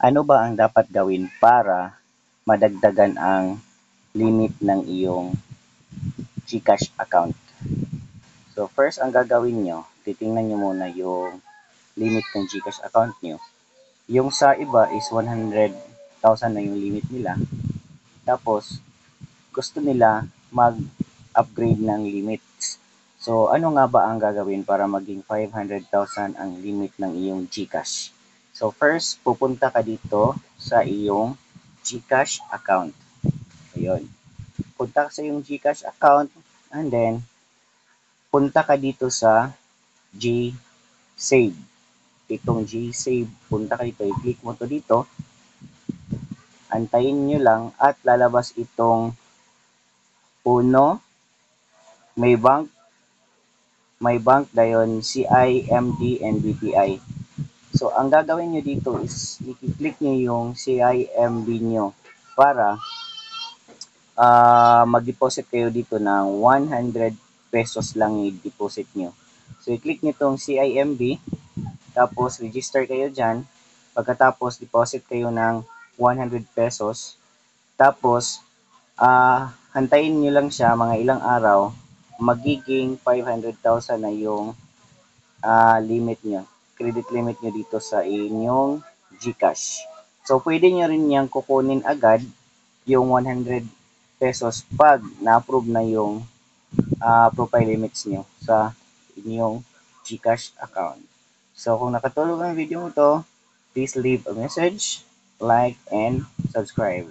Ano ba ang dapat gawin para madagdagan ang limit ng iyong GCash account? So first ang gagawin nyo, titingnan nyo muna yung limit ng GCash account nyo. Yung sa iba is 100,000 na yung limit nila. Tapos gusto nila mag-upgrade ng limits. So ano nga ba ang gagawin para maging 500,000 ang limit ng iyong GCash? So first, pupunta ka dito sa iyong GCash account. Ayun. Punta ka sa iyong GCash account and then punta ka dito sa G-Save. Itong G-Save, punta ka dito, i-click mo to dito. Antayin nyo lang at lalabas itong Uno, may bank dayon CIMD and BPI. So ang gagawin nyo dito is i-click nyo yung CIMB nyo para mag-deposit kayo dito ng 100 pesos lang i-deposit nyo. So i-click nyo tong CIMB, tapos register kayo dyan. Pagkatapos deposit kayo ng 100 pesos. Tapos hantayin nyo lang siya mga ilang araw, magiging 500,000 na yung limit nyo, credit limit nyo dito sa inyong GCash. So, pwede nyo rin niyang kukunin agad yung 100 pesos pag na-approve na yung profile limits nyo sa inyong GCash account. So, kung nakatulong ang video mo to, please leave a message, like, and subscribe.